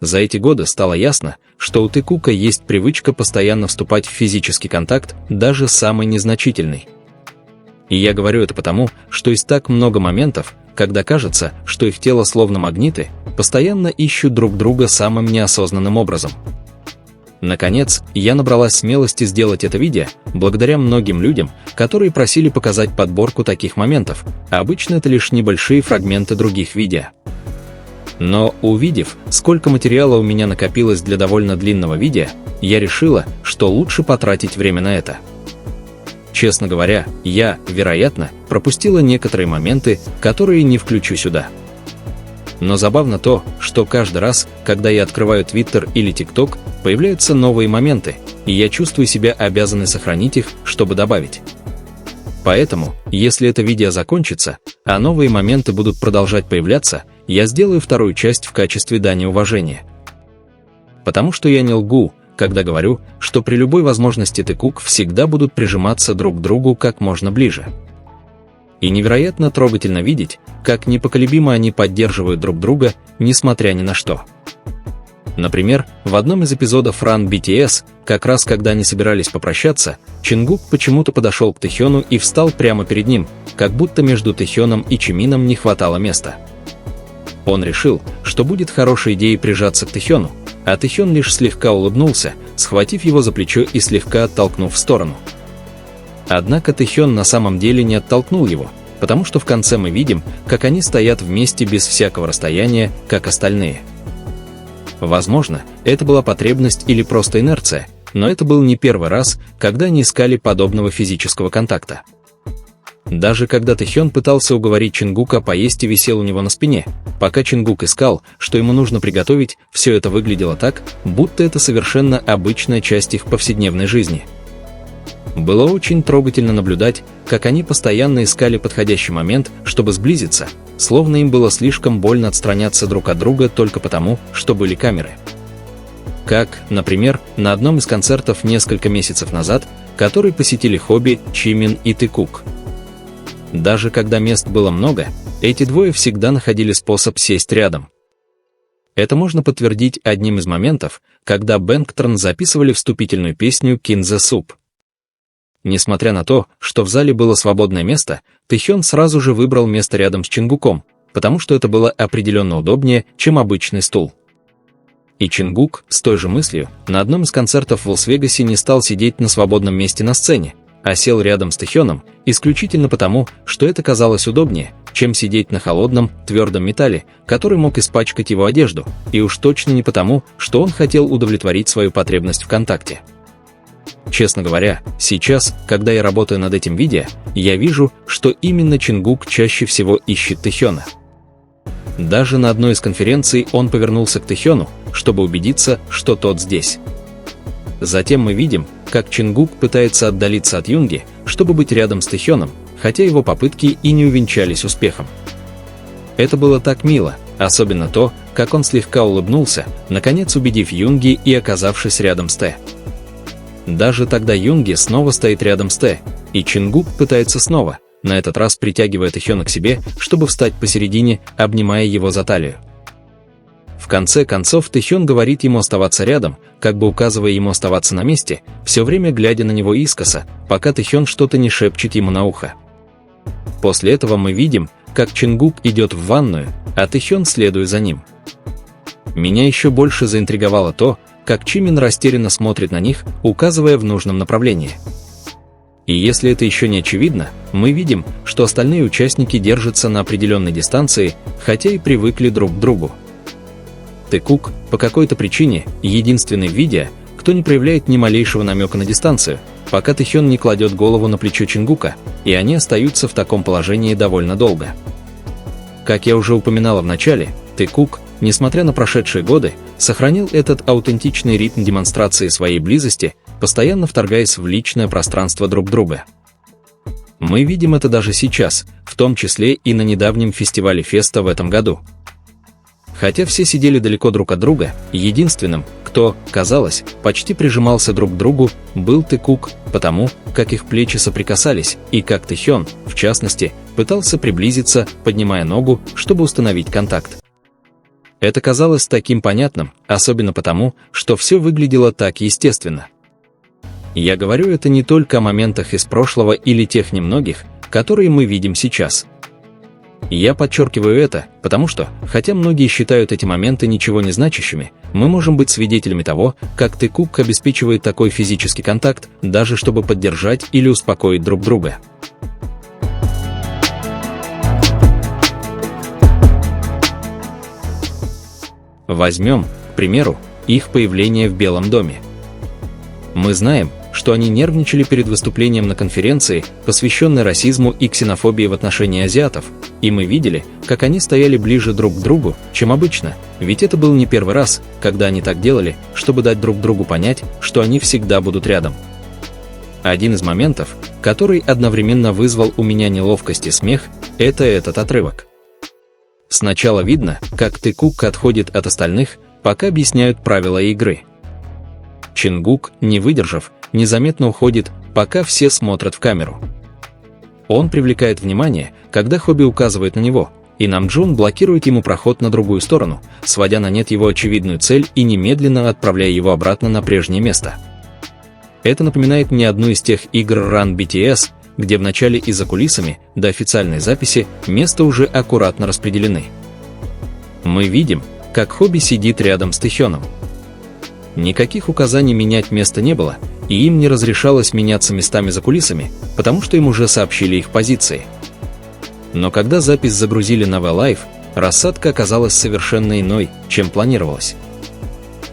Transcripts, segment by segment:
За эти годы стало ясно, что у Тэкука есть привычка постоянно вступать в физический контакт, даже самый незначительный. И я говорю это потому, что есть так много моментов, когда кажется, что их тело словно магниты, постоянно ищут друг друга самым неосознанным образом. Наконец, я набралась смелости сделать это видео, благодаря многим людям, которые просили показать подборку таких моментов, а обычно это лишь небольшие фрагменты других видео. Но увидев, сколько материала у меня накопилось для довольно длинного видео, я решила, что лучше потратить время на это. Честно говоря, я, вероятно, пропустила некоторые моменты, которые не включу сюда. Но забавно то, что каждый раз, когда я открываю Twitter или TikTok, появляются новые моменты, и я чувствую себя обязанной сохранить их, чтобы добавить. Поэтому, если это видео закончится, а новые моменты будут продолжать появляться, я сделаю вторую часть в качестве дани уважения. Потому что я не лгу, когда говорю, что при любой возможности Тэкук всегда будут прижиматься друг к другу как можно ближе. И невероятно трогательно видеть, как непоколебимо они поддерживают друг друга, несмотря ни на что. Например, в одном из эпизодов Run BTS, как раз когда они собирались попрощаться, Чингук почему-то подошел к Тэхёну и встал прямо перед ним, как будто между Тэхёном и Чимином не хватало места. Он решил, что будет хорошей идеей прижаться к Тэхёну, а Тэхён лишь слегка улыбнулся, схватив его за плечо и слегка оттолкнув в сторону. Однако Тэхён на самом деле не оттолкнул его, потому что в конце мы видим, как они стоят вместе без всякого расстояния, как остальные. Возможно, это была потребность или просто инерция, но это был не первый раз, когда они искали подобного физического контакта. Даже когда Тэхён пытался уговорить Чингука поесть и висел у него на спине, пока Чингук искал, что ему нужно приготовить, все это выглядело так, будто это совершенно обычная часть их повседневной жизни. Было очень трогательно наблюдать, как они постоянно искали подходящий момент, чтобы сблизиться, словно им было слишком больно отстраняться друг от друга только потому, что были камеры. Как, например, на одном из концертов несколько месяцев назад, который посетили Хобби, Чимин и Тэкук. Даже когда мест было много, эти двое всегда находили способ сесть рядом. Это можно подтвердить одним из моментов, когда Бэнгтрон записывали вступительную песню «Kin the Soup». Несмотря на то, что в зале было свободное место, Тэхён сразу же выбрал место рядом с Чингуком, потому что это было определенно удобнее, чем обычный стул. И Чингук, с той же мыслью, на одном из концертов в Лас-Вегасе не стал сидеть на свободном месте на сцене, а сел рядом с Тэхёном, исключительно потому, что это казалось удобнее, чем сидеть на холодном, твердом металле, который мог испачкать его одежду, и уж точно не потому, что он хотел удовлетворить свою потребность в контакте. Честно говоря, сейчас, когда я работаю над этим видео, я вижу, что именно Чингук чаще всего ищет Тэхёна. Даже на одной из конференций он повернулся к Тэхёну, чтобы убедиться, что тот здесь. Затем мы видим, как Чингук пытается отдалиться от Юнги, чтобы быть рядом с Тэхёном, хотя его попытки и не увенчались успехом. Это было так мило, особенно то, как он слегка улыбнулся, наконец убедив Юнги и оказавшись рядом с Тэ. Даже тогда Юнги снова стоит рядом с Тэ, и Чингук пытается снова, на этот раз притягивая Тэхёна к себе, чтобы встать посередине, обнимая его за талию. В конце концов Тэхён говорит ему оставаться рядом, как бы указывая ему оставаться на месте, все время глядя на него искоса, пока Тэхён что-то не шепчет ему на ухо. После этого мы видим, как Чингук идет в ванную, а Тэхён следует за ним. Меня еще больше заинтриговало то, как Чимин растерянно смотрит на них, указывая в нужном направлении. И если это еще не очевидно, мы видим, что остальные участники держатся на определенной дистанции, хотя и привыкли друг к другу. Тэкук, по какой-то причине, единственный в видео, кто не проявляет ни малейшего намека на дистанцию, пока Тэхён не кладет голову на плечо Чингука, и они остаются в таком положении довольно долго. Как я уже упоминала в начале, Тэкук, несмотря на прошедшие годы, сохранил этот аутентичный ритм демонстрации своей близости, постоянно вторгаясь в личное пространство друг друга. Мы видим это даже сейчас, в том числе и на недавнем фестивале Феста в этом году. Хотя все сидели далеко друг от друга, единственным, кто, казалось, почти прижимался друг к другу, был Тэкук, потому как их плечи соприкасались, и как Тэхён, в частности, пытался приблизиться, поднимая ногу, чтобы установить контакт. Это казалось таким понятным, особенно потому, что все выглядело так естественно. Я говорю это не только о моментах из прошлого или тех немногих, которые мы видим сейчас. Я подчеркиваю это, потому что, хотя многие считают эти моменты ничего не значащими, мы можем быть свидетелями того, как Tim Cook обеспечивает такой физический контакт, даже чтобы поддержать или успокоить друг друга. Возьмем, к примеру, их появление в Белом доме. Мы знаем, что они нервничали перед выступлением на конференции, посвященной расизму и ксенофобии в отношении азиатов, и мы видели, как они стояли ближе друг к другу, чем обычно, ведь это был не первый раз, когда они так делали, чтобы дать друг другу понять, что они всегда будут рядом. Один из моментов, который одновременно вызвал у меня неловкость и смех, это этот отрывок. Сначала видно, как Tim Cook отходит от остальных, пока объясняют правила игры. Чингук, не выдержав, незаметно уходит, пока все смотрят в камеру. Он привлекает внимание, когда Хобби указывает на него, и Намджун блокирует ему проход на другую сторону, сводя на нет его очевидную цель и немедленно отправляя его обратно на прежнее место. Это напоминает мне одну из тех игр Run BTS, где в начале и за кулисами, до официальной записи, места уже аккуратно распределены. Мы видим, как Хобби сидит рядом с Тэхёном. Никаких указаний менять место не было, и им не разрешалось меняться местами за кулисами, потому что им уже сообщили их позиции. Но когда запись загрузили на V-Live, рассадка оказалась совершенно иной, чем планировалось.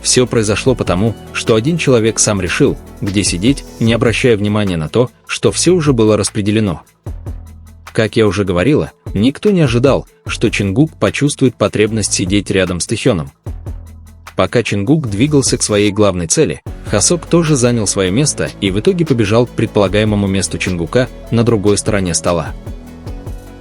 Все произошло потому, что один человек сам решил, где сидеть, не обращая внимания на то, что все уже было распределено. Как я уже говорила, никто не ожидал, что Чингук почувствует потребность сидеть рядом с Тэхёном. Пока Чингук двигался к своей главной цели, Хасок тоже занял свое место и в итоге побежал к предполагаемому месту Чингука на другой стороне стола.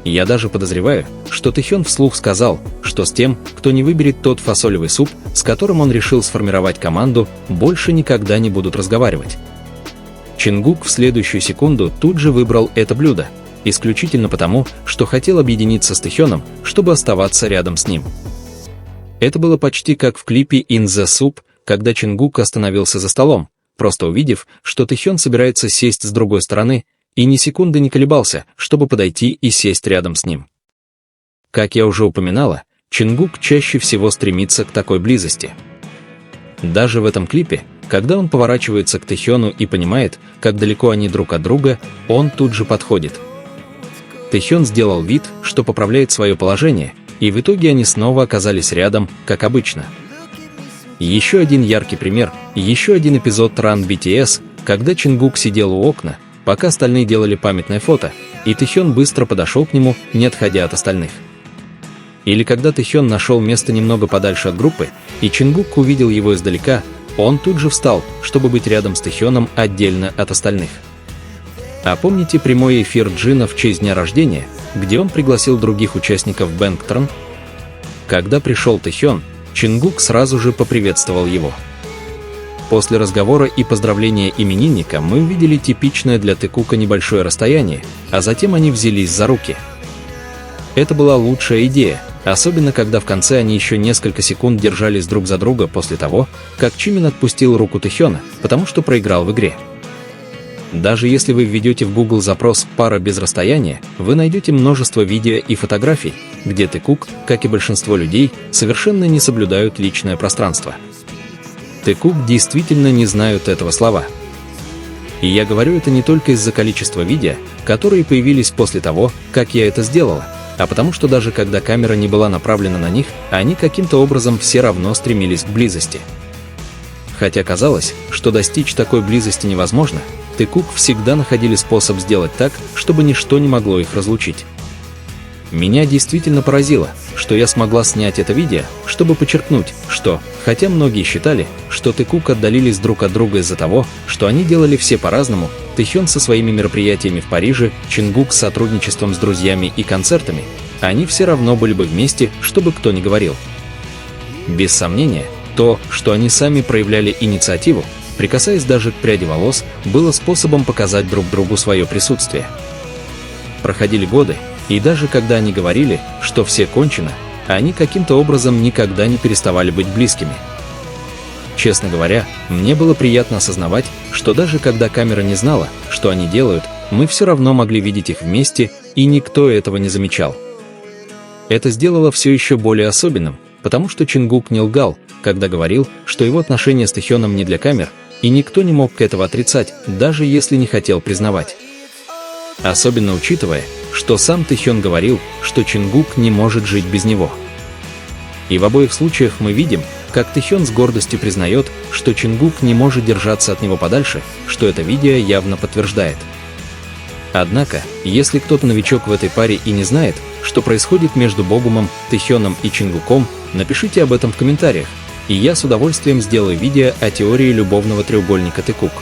Я даже подозреваю, что Тэхён вслух сказал, что с тем, кто не выберет тот фасолевый суп, с которым он решил сформировать команду, больше никогда не будут разговаривать. Чингук в следующую секунду тут же выбрал это блюдо, исключительно потому, что хотел объединиться с Тэхёном, чтобы оставаться рядом с ним. Это было почти как в клипе In the Soup, когда Чингук остановился за столом, просто увидев, что Тэхён собирается сесть с другой стороны, и ни секунды не колебался, чтобы подойти и сесть рядом с ним. Как я уже упоминала, Чингук чаще всего стремится к такой близости. Даже в этом клипе, когда он поворачивается к Тэхёну и понимает, как далеко они друг от друга, он тут же подходит. Тэхён сделал вид, что поправляет свое положение, и в итоге они снова оказались рядом, как обычно. Еще один яркий пример, еще один эпизод Run BTS, когда Чингук сидел у окна, пока остальные делали памятное фото, и Тэхён быстро подошел к нему, не отходя от остальных. Или когда Тэхён нашел место немного подальше от группы, и Чингук увидел его издалека, он тут же встал, чтобы быть рядом с Тэхёном отдельно от остальных. А помните прямой эфир Джина в честь дня рождения, где он пригласил других участников Бэнгтрон? Когда пришел Тэхён, Чингук сразу же поприветствовал его. После разговора и поздравления именинника мы увидели типичное для Tim Cooka небольшое расстояние, а затем они взялись за руки. Это была лучшая идея, особенно когда в конце они еще несколько секунд держались друг за друга после того, как Чимин отпустил руку Тэхёна, потому что проиграл в игре. Даже если вы введете в Google запрос «пара без расстояния», вы найдете множество видео и фотографий, где Tim Cook, как и большинство людей, совершенно не соблюдают личное пространство. Tim Cook действительно не знают этого слова. И я говорю это не только из-за количества видео, которые появились после того, как я это сделала, а потому что даже когда камера не была направлена на них, они каким-то образом все равно стремились к близости. Хотя казалось, что достичь такой близости невозможно, Tim Cook всегда находили способ сделать так, чтобы ничто не могло их разлучить. Меня действительно поразило, что я смогла снять это видео, чтобы подчеркнуть, что, хотя многие считали, что Tim Cook отдалились друг от друга из-за того, что они делали все по-разному, Тэхён со своими мероприятиями в Париже, Чингук с сотрудничеством с друзьями и концертами, они все равно были бы вместе, что бы кто ни говорил. Без сомнения, то, что они сами проявляли инициативу, прикасаясь даже к пряди волос, было способом показать друг другу свое присутствие. Проходили годы, и даже когда они говорили, что все кончено, они каким-то образом никогда не переставали быть близкими. Честно говоря, мне было приятно осознавать, что даже когда камера не знала, что они делают, мы все равно могли видеть их вместе, и никто этого не замечал. Это сделало все еще более особенным, потому что Чингук не лгал, когда говорил, что его отношения с Тэхёном не для камер, и никто не мог этого отрицать, даже если не хотел признавать. Особенно учитывая, что сам Тэхён говорил, что Чингук не может жить без него. И в обоих случаях мы видим, как Тэхён с гордостью признает, что Чингук не может держаться от него подальше, что это видео явно подтверждает. Однако, если кто-то новичок в этой паре и не знает, что происходит между Богумом, Тэхёном и Чингуком, напишите об этом в комментариях, и я с удовольствием сделаю видео о теории любовного треугольника Тэкук.